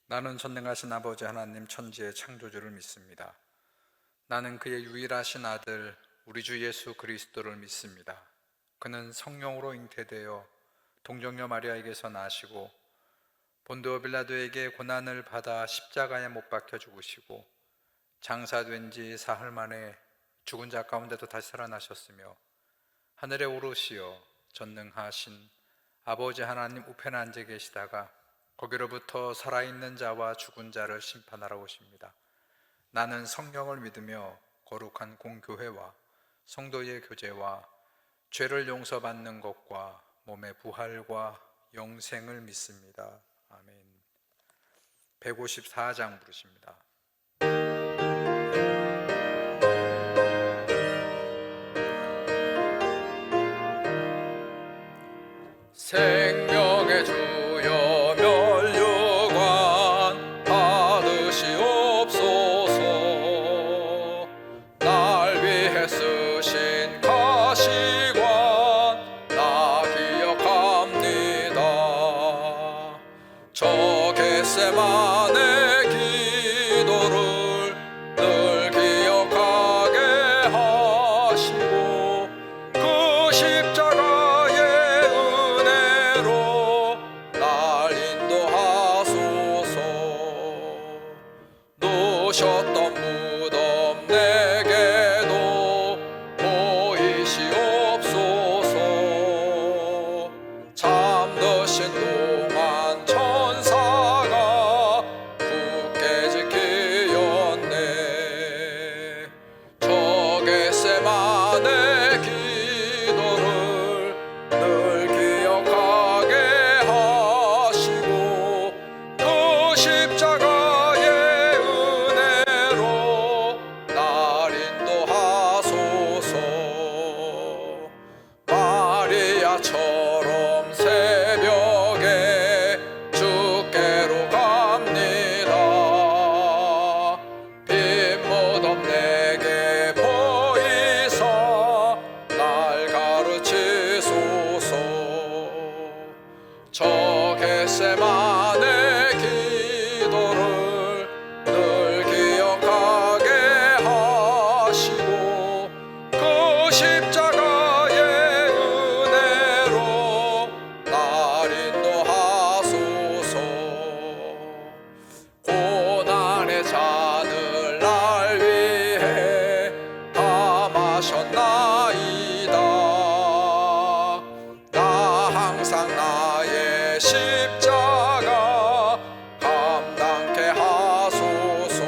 나는 전능하신 아버지 하나님 천지의 창조주를 믿습니다. 나는 그의 유일하신 아들 우리 주 예수 그리스도를 믿습니다. 그는 성령으로 잉태되어 동정녀 마리아에게서 나시고 본디오 빌라도에게 고난을 받아 십자가에 못 박혀 죽으시고 장사된 지 사흘 만에 죽은 자 가운데도 다시 살아나셨으며 하늘에 오르시어 전능하신 아버지 하나님 우편에 앉아 계시다가 거기로부터 살아있는 자와 죽은 자를 심판하러 오십니다. 나는 성령을 믿으며 거룩한 공교회와 성도의 교제와 죄를 용서받는 것과 몸의 부활과 영생을 믿습니다. 아멘. 154장 부르십니다. 생명의 주여 면류관 받으시옵소서. 날 위해 쓰신 가시관 나 기억합니다. 저 겟세마네 기도를 늘 기억하게 하시고 그 십자가의 은혜로 날 인도하소서. 놓으셨던 무덤 내게도 보이시옵소서. 잠드신 동안 천사가 굳게 지키었네. 저 겟세마네 기도를 늘 기억하게 하시고 그 십자가의 은혜로 날 인도하소서. 마리아처럼 새벽에 주께로 갑니다. 빈 무덤 내게 보이사 날 가르치소서. 저 겟세마네 기도를 늘 기억하게 하시고 그 십자가의 은혜로 날 인도하소서. 고난의 잔을 날 위해 다 마셨나이다. 나 항상 나의 십자가 감당케 하소서.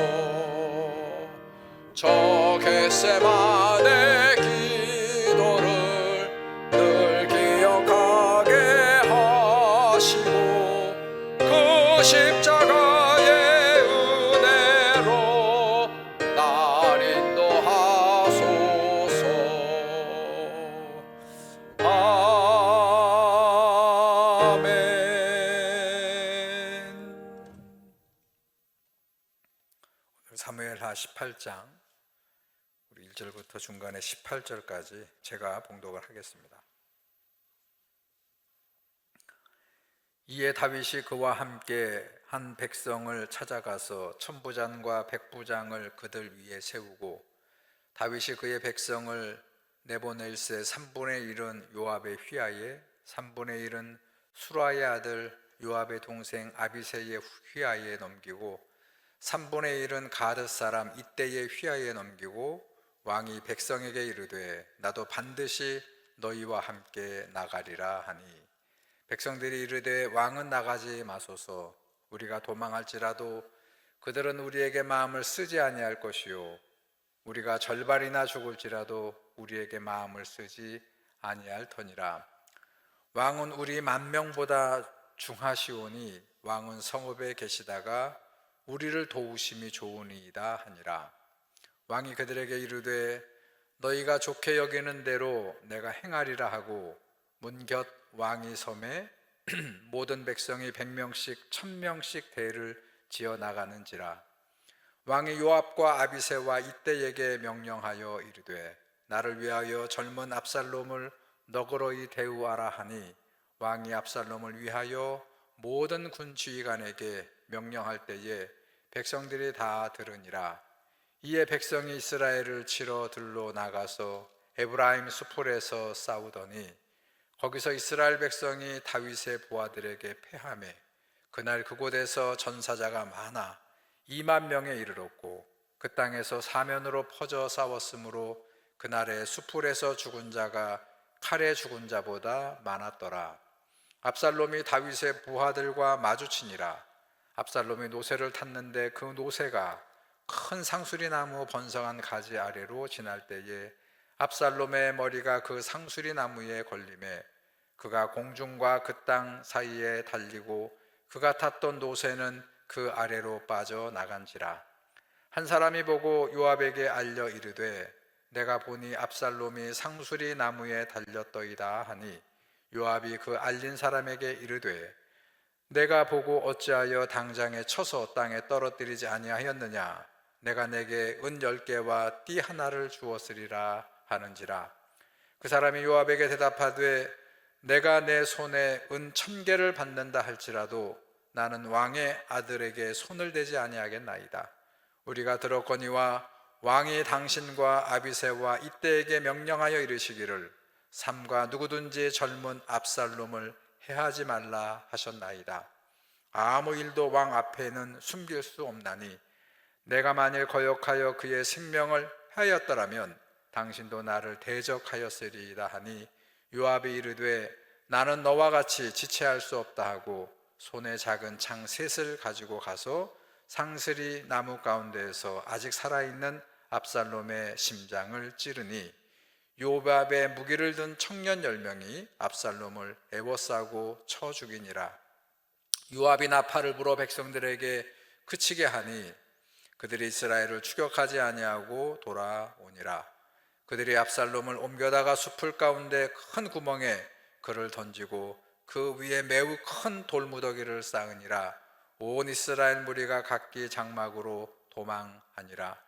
저 겟세마네 기도를 늘 기억하게 하시고 그 십자가의 은혜로 날 인도하소서. 아멘. 사무엘하 18장 우리 1절부터 중간에 18절까지 제가 봉독을 하겠습니다. 이에 다윗이 그와 함께 한 백성을 찾아가서 천부장과 백부장을 그들 위에 세우고 다윗이 그의 백성을 내보낼세 3분의 1은 요압의 휘하에 3분의 1은 수라의 아들 요압의 동생 아비새의 휘하에 넘기고 3분의 1은 가드 사람 이때의 휘하에 넘기고 왕이 백성에게 이르되 나도 반드시 너희와 함께 나가리라 하니 백성들이 이르되 왕은 나가지 마소서. 우리가 도망할지라도 그들은 우리에게 마음을 쓰지 아니할 것이요 우리가 절반이나 죽을지라도 우리에게 마음을 쓰지 아니할 터니라. 왕은 우리 10,000명보다 중하시오니 왕은 성읍에 계시다가 우리를 도우심이 좋으니이다 하니라. 왕이 그들에게 이르되 너희가 좋게 여기는 대로 내가 행하리라 하고 문 곁 왕이 섬에 모든 백성이 100명씩 1000명씩 대를 지어 나가는지라. 왕이 요압과 아비새와 이때에게 명령하여 이르되 나를 위하여 젊은 압살롬을 너그러이 대우하라 하니 왕이 압살롬을 위하여 모든 군 지휘관에게 명령할 때에 백성들이 다 들으니라. 이에 백성이 이스라엘을 치러 들로 나가서 에브라임 수풀에서 싸우더니 거기서 이스라엘 백성이 다윗의 부하들에게 패하매 그날 그곳에서 전사자가 많아 2만 명에 이르렀고 그 땅에서 사면으로 퍼져 싸웠으므로 그날에 수풀에서 죽은 자가 칼에 죽은 자보다 많았더라. 압살롬이 다윗의 부하들과 마주치니라. 압살롬이 노새를 탔는데 그 노새가 큰 상수리 나무 번성한 가지 아래로 지날 때에 압살롬의 머리가 그 상수리 나무에 걸림에 그가 공중과 그 땅 사이에 달리고 그가 탔던 노새는 그 아래로 빠져 나간지라. 한 사람이 보고 요압에게 알려 이르되 내가 보니 압살롬이 상수리 나무에 달렸더이다 하니 요압이 그 알린 사람에게 이르되 내가 보고 어찌하여 당장에 쳐서 땅에 떨어뜨리지 아니하였느냐. 내가 내게 은 10개와 띠 하나를 주었으리라 하는지라. 그 사람이 요압에게 대답하되 내가 내 손에 은 1000개를 받는다 할지라도 나는 왕의 아들에게 손을 대지 아니하겠나이다. 우리가 들었거니와 왕이 당신과 아비새와 이때에게 명령하여 이르시기를 삼가 누구든지 젊은 압살롬을 해하지 말라 하셨나이다. 아무 일도 왕 앞에는 숨길 수 없나니 내가 만일 거역하여 그의 생명을 하였더라면 당신도 나를 대적하였으리이다 하니 요압이 이르되 나는 너와 같이 지체할 수 없다 하고 손에 작은 창 셋을 가지고 가서 상스리 나무 가운데에서 아직 살아있는 압살롬의 심장을 찌르니 요압의 무기를 든 청년 10명이 압살롬을 에워싸고 쳐 죽이니라. 요압이 나팔을 불어 백성들에게 그치게 하니 그들이 이스라엘을 추격하지 아니하고 돌아오니라. 그들이 압살롬을 옮겨다가 숲을 가운데 큰 구멍에 그를 던지고 그 위에 매우 큰 돌무더기를 쌓으니라. 온 이스라엘 무리가 각기 장막으로 도망하니라.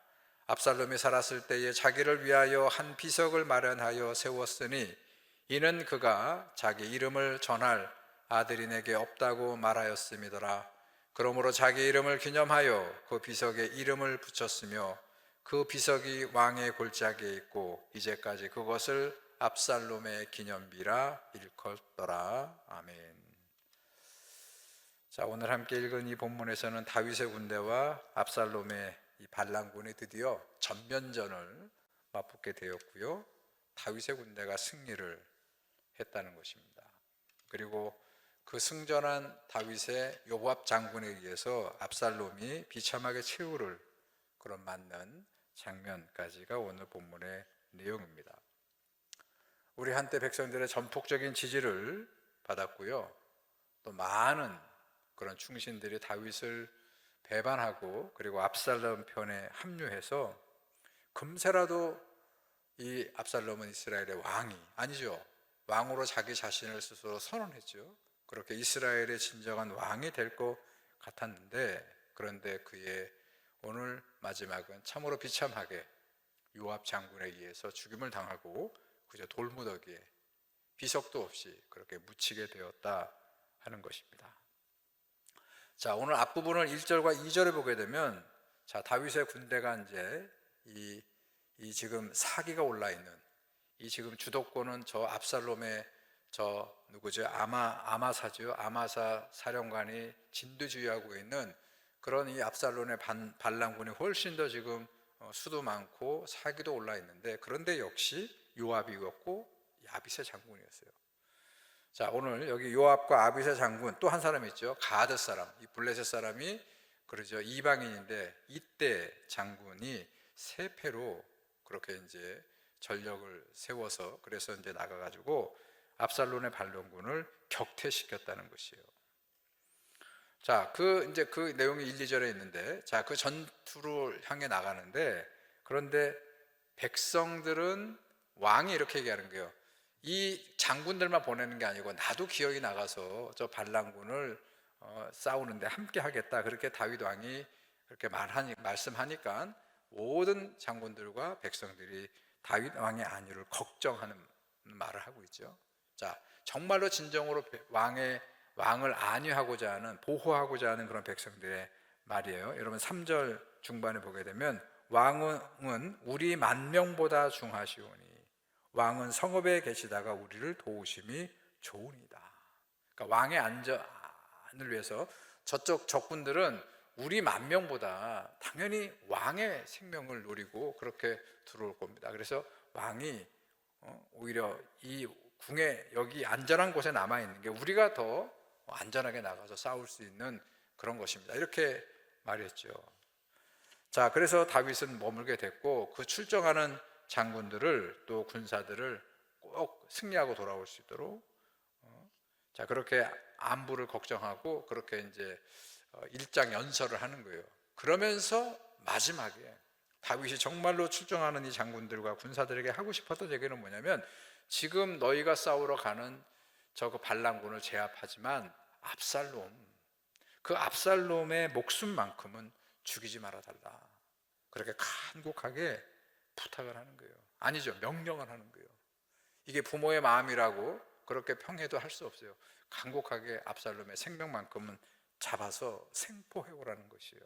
압살롬이 살았을 때에 자기를 위하여 한 비석을 마련하여 세웠으니 이는 그가 자기 이름을 전할 아들이 내게 없다고 말하였음이더라. 그러므로 자기 이름을 기념하여 그 비석에 이름을 붙였으며 그 비석이 왕의 골짜기에 있고 이제까지 그것을 압살롬의 기념비라 일컫더라. 아멘. 자, 오늘 함께 읽은 이 본문에서는 다윗의 군대와 압살롬의 이 반란군이 드디어 전면전을 맞붙게 되었고요. 다윗의 군대가 승리를 했다는 것입니다. 그리고 그 승전한 다윗의 요압 장군에 의해서 압살롬이 비참하게 최후를 그런 맞는 장면까지가 오늘 본문의 내용입니다. 우리 한때 백성들의 전폭적인 지지를 받았고요. 또 많은 그런 충신들이 다윗을 배반하고 그리고 압살롬 편에 합류해서 금세라도 이 압살롬은 이스라엘의 왕이 아니죠. 왕으로 자기 자신을 스스로 선언했죠. 그렇게 이스라엘의 진정한 왕이 될 것 같았는데 그런데 그의 오늘 마지막은 참으로 비참하게 요압 장군에 의해서 죽임을 당하고 그저 돌무더기에 비석도 없이 그렇게 묻히게 되었다 하는 것입니다. 자, 오늘 앞부분을 1절과 2절에 보게 되면 자, 다윗의 군대가 이제 이 지금 사기가 올라 있는 이 지금 주도권은 저 압살롬의 저 누구죠? 아마사죠. 아마사 사령관이 진두지휘하고 있는 그런 이 압살롬의 반란군이 훨씬 더 지금 수도 많고 사기도 올라 있는데 그런데 역시 요압이었고 아비새 장군이었어요. 자, 오늘 여기 요압과 아비새 장군 또 한 사람 있죠. 가드 사람, 이 블레셋 사람이 그러죠. 이방인인데 이때 장군이 세 패로 그렇게 이제 전력을 세워서 그래서 이제 나가가지고 압살롬의 반란군을 격퇴시켰다는 것이에요. 자, 이제 그 내용이 1, 2절에 있는데, 자, 그 전투를 향해 나가는데, 그런데 백성들은 왕이 이렇게 얘기하는 거예요. 이 장군들만 보내는 게 아니고 나도 기어이 나가서 저 반란군을 싸우는데 함께 하겠다. 그렇게 다윗 왕이 그렇게 말씀하니까 모든 장군들과 백성들이 다윗 왕의 안위를 걱정하는 말을 하고 있죠. 자, 정말로 진정으로 왕의 왕을 안위하고자 하는, 보호하고자 하는 그런 백성들의 말이에요. 여러분 3절 중반에 보게 되면 왕은 우리 만명보다 중하시오니 왕은 성읍에 계시다가 우리를 도우심이 좋으니이다. 그러니까 왕의 안전을 위해서 저쪽 적군들은 우리 만명보다 당연히 왕의 생명을 노리고 그렇게 들어올 겁니다. 그래서 왕이 오히려 이 궁에, 여기 안전한 곳에 남아있는 게 우리가 더 안전하게 나가서 싸울 수 있는 그런 것입니다. 이렇게 말했죠. 자, 그래서 다윗은 머물게 됐고 그 출정하는 장군들을, 또 군사들을 꼭 승리하고 돌아올 수 있도록 자, 그렇게 안부를 걱정하고 그렇게 이제 일장 연설을 하는 거예요. 그러면서 마지막에 다윗이 정말로 출정하는 이 장군들과 군사들에게 하고 싶었던 얘기는 뭐냐면, 지금 너희가 싸우러 가는 저 그 반란군을 제압하지만 그 압살롬의 목숨만큼은 죽이지 말아 달라. 그렇게 간곡하게 부탁을 하는 거예요. 아니죠, 명령을 하는 거예요. 이게 부모의 마음이라고 그렇게 평해도 할 수 없어요. 간곡하게 압살롬의 생명만큼은 잡아서 생포해오라는 것이에요.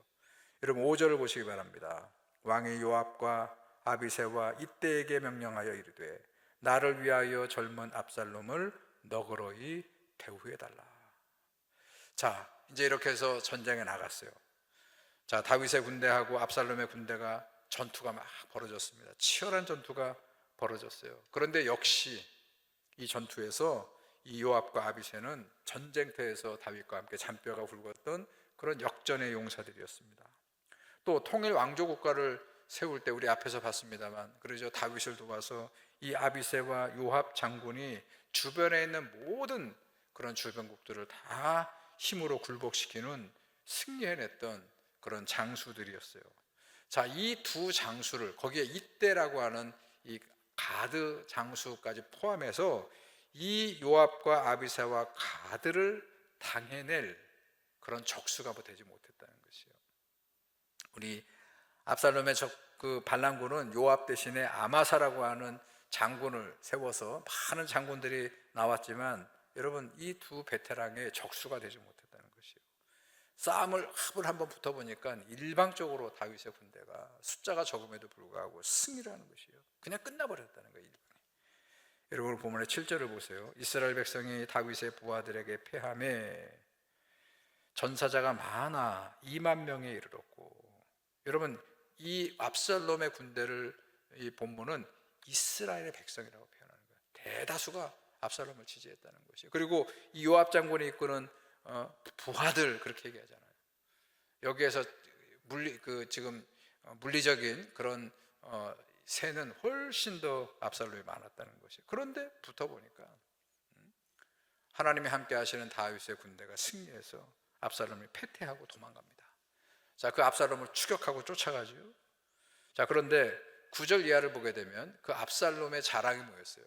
여러분 5절을 보시기 바랍니다. 왕이 요압과 아비새와 이때에게 명령하여 이르되 나를 위하여 젊은 압살롬을 너그러이 대우해달라. 자, 이제 이렇게 해서 전쟁에 나갔어요. 자, 다윗의 군대하고 압살롬의 군대가 전투가 막 벌어졌습니다. 치열한 전투가 벌어졌어요. 그런데 역시 이 전투에서 이 요압과 아비새는 전쟁터에서 다윗과 함께 잔뼈가 굵었던 그런 역전의 용사들이었습니다. 또 통일 왕조 국가를 세울 때 우리 앞에서 봤습니다만, 그러죠, 다윗을 도와서 이 아비새와 요압 장군이 주변에 있는 모든 그런 주변국들을 다 힘으로 굴복시키는, 승리해냈던 그런 장수들이었어요. 자, 이 두 장수를, 거기에 이때라고 하는 이 가드 장수까지 포함해서 이 요압과 아비새와 가드를 당해낼 그런 적수가 되지 못했다는 것이에요. 우리 압살롬의 그 반란군은 요압 대신에 아마사라고 하는 장군을 세워서 많은 장군들이 나왔지만, 여러분 이 두 베테랑의 적수가 되지 못했다는 것이에요. 합을 한번 붙어보니까 일방적으로 다윗의 군대가 숫자가 적음에도 불구하고 승리를 하는 것이에요. 그냥 끝나버렸다는 거예요, 일방에. 여러분 본문의 7절을 보세요. 이스라엘 백성이 다윗의 부하들에게 패하매 전사자가 많아 2만 명에 이르렀고, 여러분 이 압살롬의 군대를, 이 본문은 이스라엘의 백성이라고 표현하는 거예요. 대다수가 압살롬을 지지했다는 것이에요. 그리고 이 요압 장군이 이끄는 부하들, 그렇게 얘기하잖아요. 여기에서 지금 물리적인 그런 세는 훨씬 더 압살롬이 많았다는 것이에요. 그런데 붙어보니까 하나님이 함께 하시는 다윗의 군대가 승리해서 압살롬을 패퇴하고 도망갑니다. 자, 그 압살롬을 추격하고 쫓아가죠. 자, 그런데 9절 이하를 보게 되면 그 압살롬의 자랑이 뭐였어요?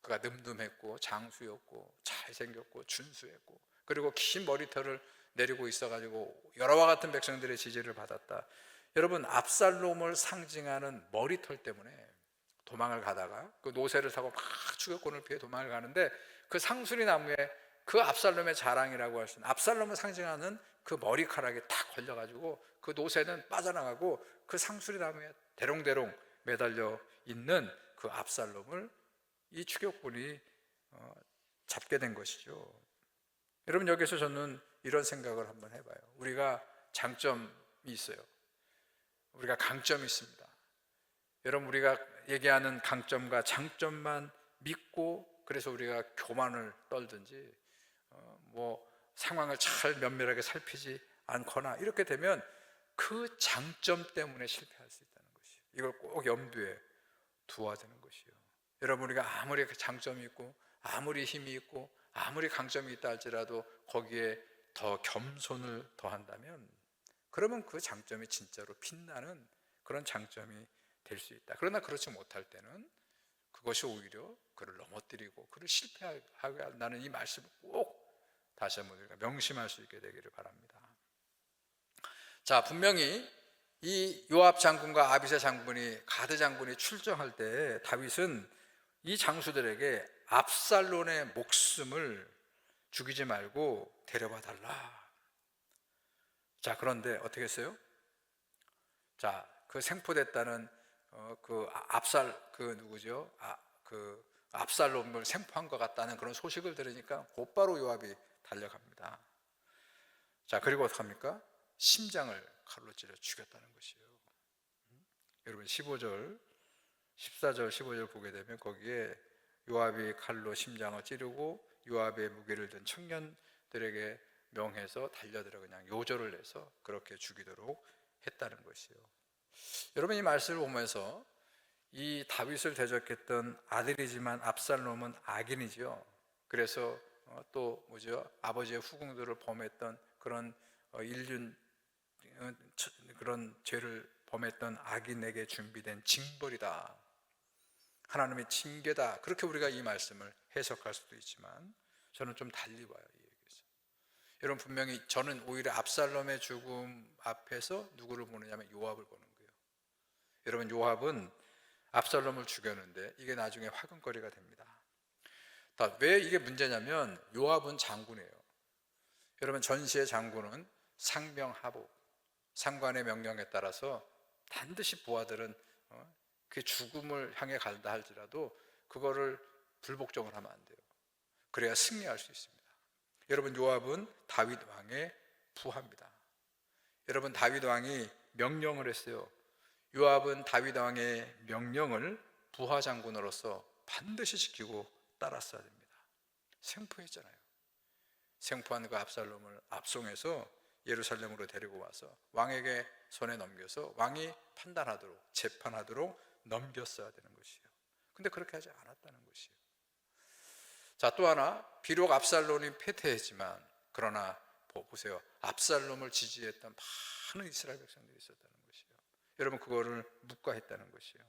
그가 늠름했고 장수였고 잘생겼고 준수했고, 그리고 긴 머리털을 내리고 있어가지고 여러와 같은 백성들의 지지를 받았다. 여러분 압살롬을 상징하는 머리털 때문에 도망을 가다가 그 노새를 타고 막 추격권을 피해 도망을 가는데, 그 상수리 나무에 그 압살롬의 자랑이라고 할 수 있는 압살롬을 상징하는 그 머리카락이 탁 걸려가지고 그 노새는 빠져나가고 그 상수리 나무에 대롱대롱 매달려 있는 그 압살롬을 이 추격군이 잡게 된 것이죠. 여러분 여기서 저는 이런 생각을 한번 해봐요. 우리가 장점이 있어요. 우리가 강점이 있습니다. 여러분 우리가 얘기하는 강점과 장점만 믿고, 그래서 우리가 교만을 떨든지 상황을 잘 면밀하게 살피지 않거나 이렇게 되면 그 장점 때문에 실패할 수 있다는 것이에요. 이걸 꼭 염두에 두어야 되는 것이에요. 여러분 우리가 아무리 장점이 있고 아무리 힘이 있고 아무리 강점이 있다 할지라도 거기에 더 겸손을 더한다면, 그러면 그 장점이 진짜로 빛나는 그런 장점이 될 수 있다. 그러나 그렇지 못할 때는 그것이 오히려 그를 넘어뜨리고 그를 실패하게 한다는 이 말씀을 꼭 다시 한번 우리가 명심할 수 있게 되기를 바랍니다. 자, 분명히 이 요압 장군과 아비새 장군이, 가드 장군이 출정할 때 다윗은 이 장수들에게 압살롬의 목숨을 죽이지 말고 데려와 달라. 자, 그런데 어떻게 했어요? 자, 그 생포됐다는 그 누구죠? 그 압살롬을 생포한 것 같다는 그런 소식을 들으니까 곧바로 요압이 달려갑니다. 자, 그리고 어떡합니까? 심장을 칼로 찔러 죽였다는 것이에요. 여러분 15절, 14절, 15절 보게 되면 거기에 요압이 칼로 심장을 찌르고 요압의 무기를 든 청년들에게 명해서 달려들어 그냥 요절을 내서 그렇게 죽이도록 했다는 것이에요. 여러분 이 말씀을 보면서 이 다윗을 대적했던 아들이지만 압살롬은 악인이죠. 그래서 또 뭐죠? 아버지의 후궁들을 범했던 그런 인륜 그런 죄를 범했던 악인에게 준비된 징벌이다. 하나님의 징계다. 그렇게 우리가 이 말씀을 해석할 수도 있지만 저는 좀 달리 봐요. 이 얘기에서. 여러분 분명히 저는 오히려 압살롬의 죽음 앞에서 누구를 보느냐면 요압을 보는 거예요. 여러분 요압은 압살롬을 죽였는데 이게 나중에 화근거리가 됩니다. 왜 이게 문제냐면 요압은 장군이에요. 여러분 전시의 장군은 상명하복, 상관의 명령에 따라서 반드시 부하들은 그 죽음을 향해 간다 할지라도 그거를 불복종을 하면 안 돼요. 그래야 승리할 수 있습니다. 여러분 요압은 다윗 왕의 부하입니다. 여러분 다윗 왕이 명령을 했어요. 요압은 다윗 왕의 명령을 부하 장군으로서 반드시 지키고 따랐어야 됩니다. 생포했잖아요. 생포한 그 압살롬을 압송해서 예루살렘으로 데리고 와서 왕에게 손에 넘겨서 왕이 판단하도록 재판하도록 넘겼어야 되는 것이에요. 근데 그렇게 하지 않았다는 것이에요. 자, 또 하나, 비록 압살롬이 패퇴했지만 그러나 보세요. 압살롬을 지지했던 많은 이스라엘 백성들이 있었다는 것이에요. 여러분 그거를 묵과했다는 것이에요.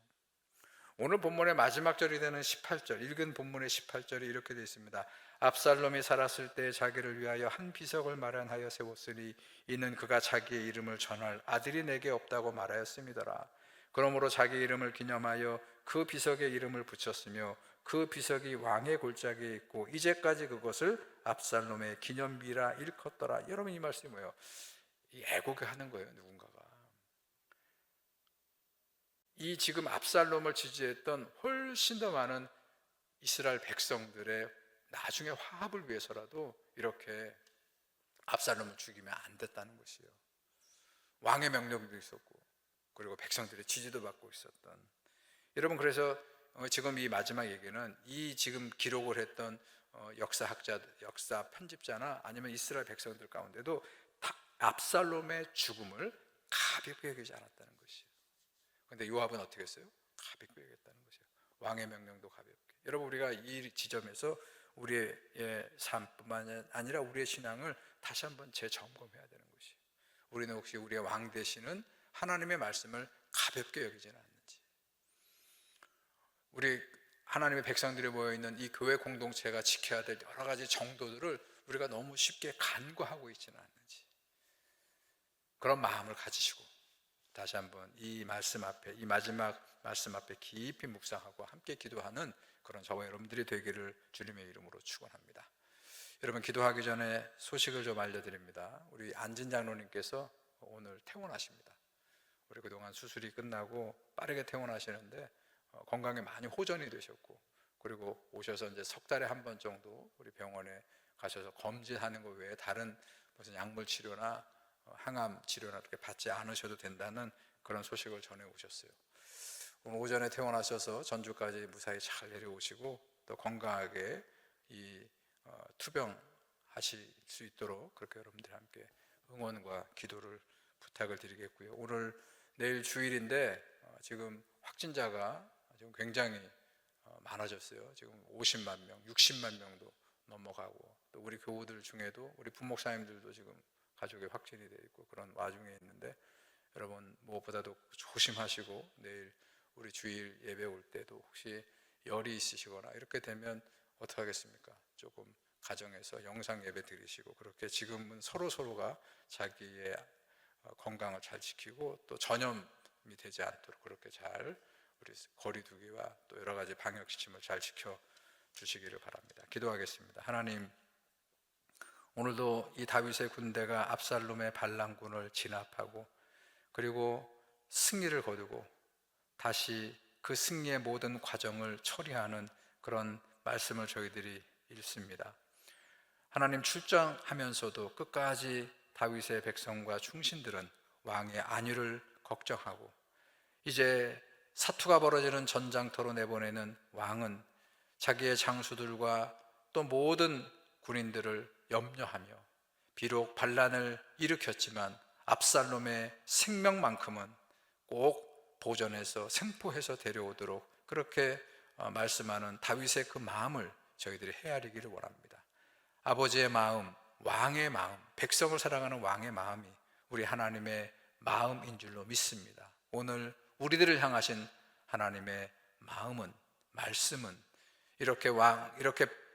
오늘 본문의 마지막 절이 되는 18절, 읽은 본문의 18절이 이렇게 되어 있습니다. 압살롬이 살았을 때 자기를 위하여 한 비석을 마련하여 세웠으니 이는 그가 자기의 이름을 전할 아들이 내게 없다고 말하였음이더라. 그러므로 자기 이름을 기념하여 그 비석에 이름을 붙였으며 그 비석이 왕의 골짜기에 있고 이제까지 그것을 압살롬의 기념비라 일컫더라. 여러분 이 말씀이 뭐예요? 이 애국을 하는 거예요. 누군가가 이 지금 압살롬을 지지했던 훨씬 더 많은 이스라엘 백성들의 나중에 화합을 위해서라도 이렇게 압살롬을 죽이면 안 됐다는 것이에요. 왕의 명령도 있었고 그리고 백성들의 지지도 받고 있었던. 여러분 그래서 지금 이 마지막 얘기는 이 지금 기록을 했던 역사학자, 역사 편집자나 아니면 이스라엘 백성들 가운데도 압살롬의 죽음을 가볍게 여기지 않았다는 것이에요. 그런데 요압은 어떻게 했어요? 가볍게 여겼다는 것이에요. 왕의 명령도 가볍게. 여러분 우리가 이 지점에서 우리의 삶뿐만 아니라 우리의 신앙을 다시 한번 재점검해야 되는 것이에요. 우리는 혹시 우리의 왕 되시는 하나님의 말씀을 가볍게 여기지는 않는지, 우리 하나님의 백성들이 모여있는 이 교회 공동체가 지켜야 될 여러 가지 정도들을 우리가 너무 쉽게 간과하고 있지는 않는지, 그런 마음을 가지시고 다시 한번 이 말씀 앞에, 이 마지막 말씀 앞에 깊이 묵상하고 함께 기도하는 그런 저와 여러분들이 되기를 주님의 이름으로 축원합니다. 여러분 기도하기 전에 소식을 좀 알려드립니다. 우리 안진 장로님께서 오늘 퇴원하십니다. 우리 그동안 수술이 끝나고 빠르게 퇴원하시는데 건강에 많이 호전이 되셨고, 그리고 오셔서 이제 석 달에 한 번 정도 우리 병원에 가셔서 검진하는 것 외에 다른 무슨 약물 치료나 항암 치료나 이렇게 받지 않으셔도 된다는 그런 소식을 전해 오셨어요. 오늘 오전에 퇴원하셔서 전주까지 무사히 잘 내려오시고 또 건강하게 이 투병하실 수 있도록 그렇게 여러분들 함께 응원과 기도를 부탁을 드리겠고요. 오늘 내일 주일인데 지금 확진자가 지금 굉장히 많아졌어요. 지금 50만 명, 60만 명도 넘어가고, 또 우리 교우들 중에도 우리 부목사님들도 지금 가족에 확진이 되어 있고 그런 와중에 있는데, 여러분 무엇보다도 조심하시고 내일 우리 주일 예배 올 때도 혹시 열이 있으시거나 이렇게 되면 어떻게 하겠습니까? 조금 가정에서 영상 예배 드리시고, 그렇게 지금은 서로가 자기의 건강을 잘 지키고 또 전염이 되지 않도록 그렇게 잘 우리 거리두기와 또 여러 가지 방역 지침을 잘 지켜 주시기를 바랍니다. 기도하겠습니다. 하나님, 오늘도 이 다윗의 군대가 압살롬의 반란군을 진압하고 그리고 승리를 거두고 다시 그 승리의 모든 과정을 처리하는 그런 말씀을 저희들이 읽습니다. 하나님 출정하면서도 끝까지 다윗의 백성과 충신들은 왕의 안위를 걱정하고 이제 사투가 벌어지는 전장터로 내보내는 왕은 자기의 장수들과 또 모든 군인들을 염려하며 비록 반란을 일으켰지만 압살롬의 생명만큼은 꼭 보존해서 생포해서 데려오도록 그렇게 말씀하는 다윗의 그 마음을 저희들이 헤아리기를 원합니다. 아버지의 마음, 왕의 마음, 백성을 사랑하는 왕의 마음이 우리 하나님의 마음인 줄로 믿습니다. 오늘 우리들을 향하신 하나님의 마음은, 말씀은 이렇게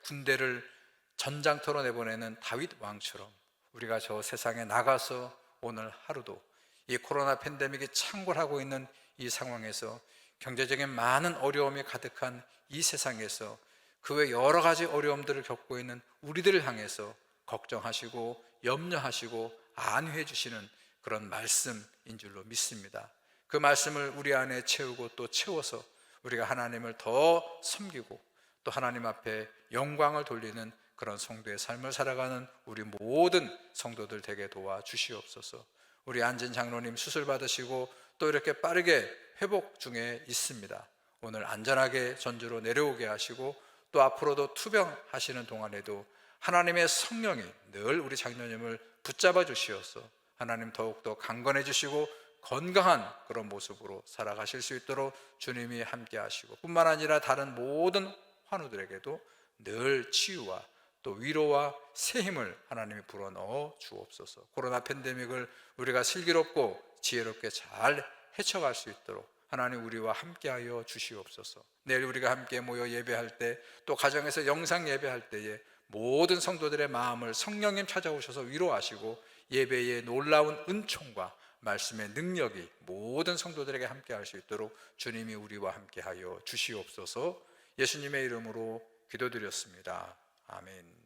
군대를 전장터로 내보내는 다윗 왕처럼 우리가 저 세상에 나가서 오늘 하루도 이 코로나 팬데믹이 창궐하고 있는 이 상황에서 경제적인 많은 어려움이 가득한 이 세상에서 그 외 여러 가지 어려움들을 겪고 있는 우리들을 향해서 걱정하시고 염려하시고 안위해 주시는 그런 말씀인 줄로 믿습니다. 그 말씀을 우리 안에 채우고 또 채워서 우리가 하나님을 더 섬기고 또 하나님 앞에 영광을 돌리는 그런 성도의 삶을 살아가는 우리 모든 성도들 되게 도와주시옵소서. 우리 안진 장로님 수술 받으시고 또 이렇게 빠르게 회복 중에 있습니다. 오늘 안전하게 전주로 내려오게 하시고 또 앞으로도 투병하시는 동안에도 하나님의 성령이 늘 우리 장로님을 붙잡아 주시어서 하나님 더욱더 강건해 주시고 건강한 그런 모습으로 살아가실 수 있도록 주님이 함께 하시고 뿐만 아니라 다른 모든 환우들에게도 늘 치유와 또 위로와 새 힘을 하나님이 불어넣어 주옵소서. 코로나 팬데믹을 우리가 슬기롭고 지혜롭게 잘 헤쳐갈 수 있도록 하나님 우리와 함께하여 주시옵소서. 내일 우리가 함께 모여 예배할 때 또 가정에서 영상 예배할 때에 모든 성도들의 마음을 성령님 찾아오셔서 위로하시고 예배의 놀라운 은총과 말씀의 능력이 모든 성도들에게 함께할 수 있도록 주님이 우리와 함께하여 주시옵소서. 예수님의 이름으로 기도드렸습니다. 아멘.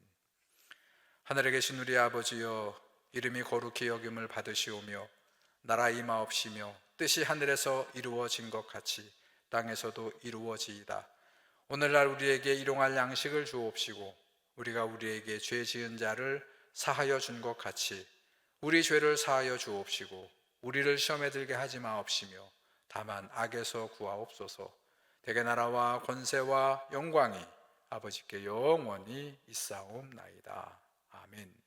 하늘에 계신 우리 아버지여, 이름이 거룩히 여김을 받으시오며 나라 임하옵시며 뜻이 하늘에서 이루어진 것 같이 땅에서도 이루어지이다. 오늘날 우리에게 일용할 양식을 주옵시고 우리가 우리에게 죄 지은 자를 사하여 준 것 같이 우리 죄를 사하여 주옵시고 우리를 시험에 들게 하지 마옵시며 다만 악에서 구하옵소서. 대개 나라와 권세와 영광이 아버지께 영원히 있사옵나이다. 아멘.